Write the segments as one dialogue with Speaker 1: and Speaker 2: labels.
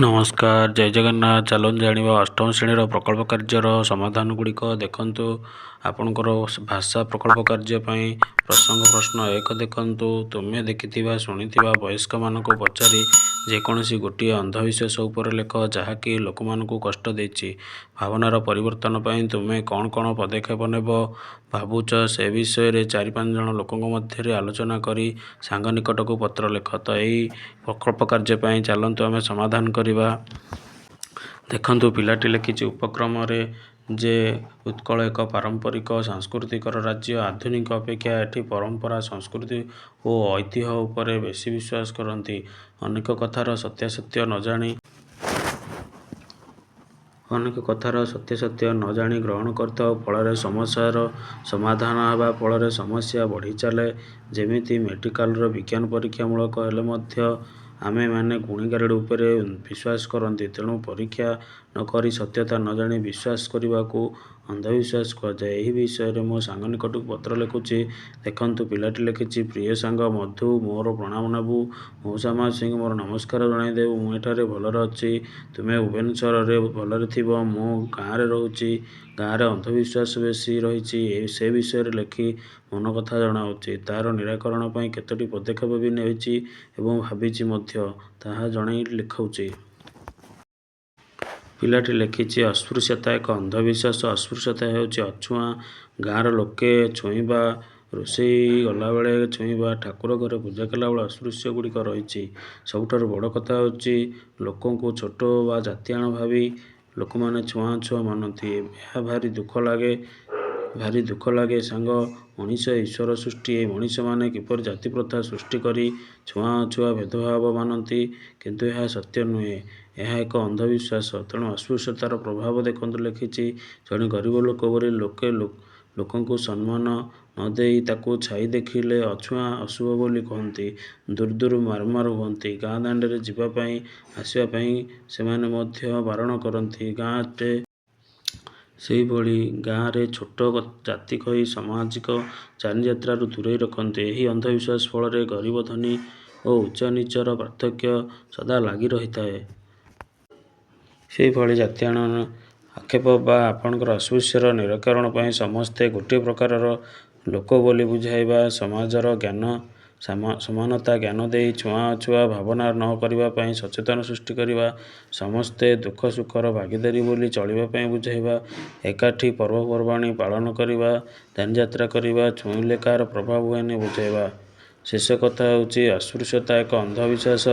Speaker 1: ନମସ୍କାର, ଜୟ ଜଗନ୍ନାଥ। ଚାଲନ୍ତୁ ଜାଣିବା ଅଷ୍ଟମ ଶ୍ରେଣୀର ପ୍ରକଳ୍ପ କାର୍ଯ୍ୟର ସମାଧାନ ଗୁଡ଼ିକ। ଦେଖନ୍ତୁ, ଆପଣଙ୍କର ଭାଷା ପ୍ରକଳ୍ପ କାର୍ଯ୍ୟ ପାଇଁ ପ୍ରସଙ୍ଗ ପ୍ରଶ୍ନ 1 ଦେଖନ୍ତୁ। ତୁମେ ଦେଖିଥିବା ଶୁଣିଥିବା ବୟସ୍କମାନଙ୍କୁ ପଚାରି ଯେକୌଣସି ଗୋଟିଏ ଅନ୍ଧବିଶ୍ୱାସ ଉପରେ ଲେଖ ଯାହାକି ଲୋକମାନଙ୍କୁ କଷ୍ଟ ଦେଇଛି। ଭାବନାର ପରିବର୍ତ୍ତନ ପାଇଁ ତୁମେ କ'ଣ କ'ଣ ପଦକ୍ଷେପ ନେବ ଭାବୁଛ ସେ ବିଷୟରେ 4-5 ଜଣ ଲୋକଙ୍କ ମଧ୍ୟରେ ଆଲୋଚନା କରି ସାଙ୍ଗ ନିକଟକୁ ପତ୍ର ଲେଖ। ତ ଏହି ପ୍ରକଳ୍ପ କାର୍ଯ୍ୟ ପାଇଁ ଚାଲନ୍ତୁ ଆମେ ସମାଧାନ କରିବା। ଦେଖନ୍ତୁ, ପିଲାଟି ଲେଖିଛି ଉପକ୍ରମରେ ଯେ ଉତ୍କଳ ଏକ ପାରମ୍ପରିକ ସାଂସ୍କୃତିକର ରାଜ୍ୟ। ଆଧୁନିକ ଅପେକ୍ଷା ଏଠି ପରମ୍ପରା, ସଂସ୍କୃତି ଓ ଐତିହ୍ୟ ଉପରେ ବେଶୀ ବିଶ୍ୱାସ କରନ୍ତି। ଅନେକ କଥାର ସତ୍ୟାସତ୍ୟ ନ ଜାଣି ଗ୍ରହଣ କରିଥାଉ। ଫଳରେ ସମସ୍ୟାର ସମାଧାନ ହେବା ଫଳରେ ସମସ୍ୟା ବଢ଼ି ଚାଲେ। ଯେମିତି ମେଡ଼ିକାଲର ବିଜ୍ଞାନ ପରୀକ୍ଷା ମୂଳକ ହେଲେ ମଧ୍ୟ ଆମେମାନେ ଗୁଣିଗାରେଡ଼ି ଉପରେ ବିଶ୍ୱାସ କରନ୍ତି। ତେଣୁ ପରୀକ୍ଷା ନ କରି ସତ୍ୟତା ନ ଜାଣି ବିଶ୍ୱାସ କରିବାକୁ ଅନ୍ଧବିଶ୍ୱାସ କୁହାଯାଏ। ଏହି ବିଷୟରେ ମୋ ସାଙ୍ଗ ନିକଟକୁ ପତ୍ର ଲେଖୁଛି। ଦେଖନ୍ତୁ, ପିଲାଟି ଲେଖିଛି, ପ୍ରିୟ ସାଙ୍ଗ ମଧୁ, ମୋର ପ୍ରଣାମ ନେବୁ। ମଉସା ମାଉସୀଙ୍କୁ ମୋର ନମସ୍କାର ଜଣାଇଦେବୁ। ମୁଁ ଏଠାରେ ଭଲରେ ଅଛି। ତୁମେ ଭୁବନେଶ୍ୱରରେ ଭଲରେ ଥିବ। ମୁଁ ଗାଁରେ ରହୁଛି। ଗାଁରେ ଅନ୍ଧବିଶ୍ୱାସ ବେଶୀ ରହିଛି। ସେ ବିଷୟରେ ଲେଖି ମନ କଥା ଜଣାଉଛି। ତା'ର ନିରାକରଣ ପାଇଁ କେତୋଟି ପଦକ୍ଷେପ ବି ନେଇଛି ଏବଂ ଭାବିଛି ମଧ୍ୟ, ତାହା ଜଣାଇ ଲେଖୁଛି। ପିଲାଟି ଲେଖିଛି, ଅସ୍ପୃଶ୍ୟତା ଏକ ଅନ୍ଧବିଶ୍ୱାସ। ଅସ୍ପୃଶ୍ୟତା ହେଉଛି ଅଛୁଆଁ। ଗାଁର ଲୋକେ ଛୁଇଁବା, ରୋଷେଇ ଗଲାବେଳେ ଛୁଇଁବା, ଠାକୁର ଘରେ ପୂଜା କଲାବେଳେ ଅସ୍ପୃଶ୍ୟ ଗୁଡ଼ିକ ରହିଛି। ସବୁଠାରୁ ବଡ଼ କଥା ହେଉଛି ଲୋକଙ୍କୁ ଛୋଟ ବା ଜାତିଆଣ ଭାବି ଲୋକମାନେ ଛୁଆଁଅଛୁଆଁ ମାନନ୍ତି। ଏହା ଭାରି ଦୁଃଖ ଲାଗେ ସାଙ୍ଗ। ମଣିଷ ଈଶ୍ୱର ସୃଷ୍ଟି। ଏହି ମଣିଷମାନେ କିପରି ଜାତିପ୍ରଥା ସୃଷ୍ଟି କରି ଛୁଆଁଅଛୁଆଁ ଭେଦଭାବ ମାନନ୍ତି। କିନ୍ତୁ ଏହା ସତ୍ୟ ନୁହେଁ। ଏହା ଏକ ଅନ୍ଧବିଶ୍ୱାସ। ତେଣୁ ଅସ୍ପୃଶ୍ୟତାର ପ୍ରଭାବ ଦେଖନ୍ତୁ ଲେଖିଛି। ଜଣେ ଗରିବ ଲୋକ ବୋଲି ଲୋକେ ଲୋକଙ୍କୁ ସମ୍ମାନ ନ ଦେଇ ତାକୁ ଛାଇ ଦେଖିଲେ ଅଛୁଆଁ, ଅଶୁଭ ବୋଲି କହନ୍ତି। ଦୂର ମାରମାର ହୁଅନ୍ତି। ଗାଁ ଦାଣ୍ଡରେ ଯିବା ପାଇଁ ଆସିବା ପାଇଁ ସେମାନେ ମଧ୍ୟ ବାରଣ କରନ୍ତି। ସେହିଭଳି ଗାଁରେ ଛୋଟ ଜାତି କହି ସାମାଜିକ ଯାନିଯାତ୍ରାରୁ ଦୂରେଇ ରଖନ୍ତି। ଏହି ଅନ୍ଧବିଶ୍ୱାସ ଫଳରେ ଗରିବ ଧନୀ ଓ ଉଚ୍ଚ ନୀଚର ପାର୍ଥକ୍ୟ ସଦା ଲାଗି ରହିଥାଏ। ସେହିଭଳି ଜାତିଆଣ ଆକ୍ଷେପ ବା ଆପଣଙ୍କର ଅସ୍ପୃଶ୍ୟର ନିରାକରଣ ପାଇଁ ସମସ୍ତେ ଗୋଟିଏ ପ୍ରକାରର ଲୋକ ବୋଲି ବୁଝାଇବା, ସମାଜର ସମାନତା ଜ୍ଞାନ ଦେଇ ଛୁଆଁଅଛୁଆଁ ଭାବନା ନ କରିବା ପାଇଁ ସଚେତନ ସୃଷ୍ଟି କରିବା, ସମସ୍ତେ ଦୁଃଖ ସୁଖର ଭାଗୀଦାରୀ ବୋଲି ଚଳିବା ପାଇଁ ବୁଝାଇବା, ଏକାଠି ପର୍ବପର୍ବାଣି ପାଳନ କରିବା, ଯାନିଯାତ୍ରା କରିବା, ଛୁଇଁଲେ କାହାର ପ୍ରଭାବ ହୁଏନି ବୁଝାଇବା। ଶେଷ କଥା ହେଉଛି ଅସ୍ପୃଶ୍ୟତା ଏକ ଅନ୍ଧବିଶ୍ୱାସ।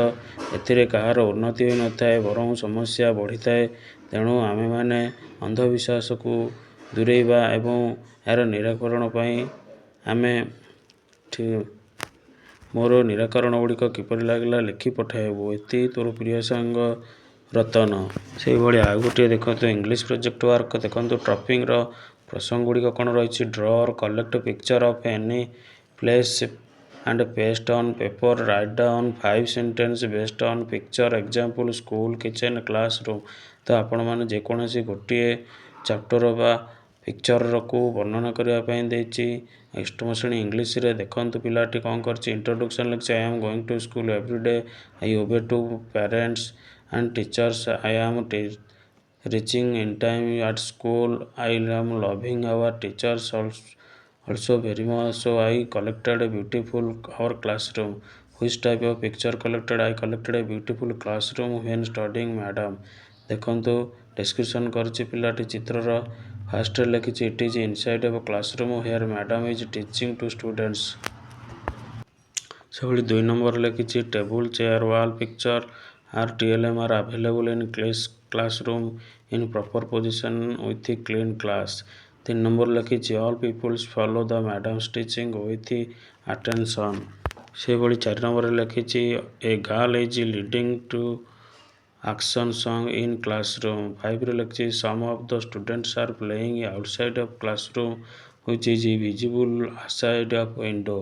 Speaker 1: ଏଥିରେ କାହାର ଉନ୍ନତି ହୋଇନଥାଏ, ବରଂ ସମସ୍ୟା ବଢ଼ିଥାଏ। ତେଣୁ ଆମେମାନେ ଅନ୍ଧବିଶ୍ୱାସକୁ ଦୂରେଇବା ଏବଂ ଏହାର ନିରାକରଣ ପାଇଁ ମୋର ନିରାକରଣ ଗୁଡ଼ିକ କିପରି ଲାଗିଲା ଲେଖି ପଠାଇବୁ। ଏତିକି ତୋର ପ୍ରିୟ ସାଙ୍ଗ ରତନ। ସେହିଭଳି ଆଉ ଗୋଟିଏ ଦେଖନ୍ତୁ, ଇଂଲିଶ ପ୍ରୋଜେକ୍ଟ ୱାର୍କ। ଦେଖନ୍ତୁ, ଟପିକ୍ର ପ୍ରସଙ୍ଗ ଗୁଡ଼ିକ କ'ଣ ରହିଛି। Draw or collect picture of any place and paste on paper. Write down 5 sentences based on picture. Example, school, kitchen, classroom. ତ ଆପଣମାନେ ଯେକୌଣସି ଗୋଟିଏ ଚାପ୍ଟର ବା ପିକ୍ଚରକୁ ବର୍ଣ୍ଣନା କରିବା ପାଇଁ ଦେଇଛି। ଅଷ୍ଟମ ଶ୍ରେଣୀ ଇଂଲିଶରେ ଦେଖନ୍ତୁ ପିଲାଟି କ'ଣ କରିଛି। ଇଣ୍ଟ୍ରୋଡକ୍ସନ୍ ଲେଖିଛି। I am going to school every day. I obey to parents and teachers. I am reaching in time at school. I am loving our teachers also very much. So I collected a beautiful our classroom. Which type of picture collected? I collected a beautiful classroom when studying, madam. ଦେଖନ୍ତୁ, description କରିଛି ପିଲାଟି ଚିତ୍ରର। ଫାର୍ଷ୍ଟରେ ଲେଖିଛି, it is inside of classroom here madam is teaching to students. ସେଭଳି 2 ନମ୍ବରରେ ଲେଖିଛି, table, chair, wall picture are TLM are available in classroom in proper position with clean class. 3 number ଲେଖିଛି, all pupils follow the madam's teaching with attention. ସେଭଳି 4 ନମ୍ବରରେ ଲେଖିଛି, a girl is leading to action song in classroom. 5ରେ ଲେଖିଛି, some of the students are playing outside of classroom which is visible outside of window.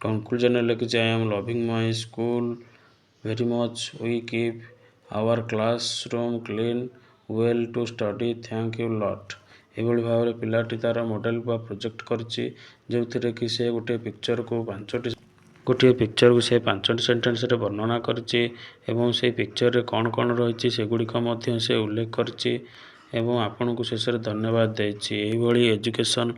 Speaker 1: କନକ୍ଲୁଜନରେ ଲେଖିଛି, I am loving my school very much. We keep our classroom clean well to study. Thank you lot. ଏଭଳି ଭାବରେ ପିଲାଟି ତା'ର model ବା project କରିଛି, ଯେଉଁଥିରେ କି ସେ ଗୋଟିଏ ପିକ୍ଚରକୁ 5ଟି ଗୋଟିଏ ପିକ୍ଚରକୁ ସେ 5ଟି ସେଣ୍ଟେନ୍ସରେ ବର୍ଣ୍ଣନା କରିଛି ଏବଂ ସେଇ ପିକ୍ଚରରେ କ'ଣ କ'ଣ ରହିଛି ସେଗୁଡ଼ିକ ମଧ୍ୟ ସେ ଉଲ୍ଲେଖ କରିଛି ଏବଂ ଆପଣଙ୍କୁ ଶେଷରେ ଧନ୍ୟବାଦ ଦେଇଛି। ଏହିଭଳି ଏଜୁକେସନ୍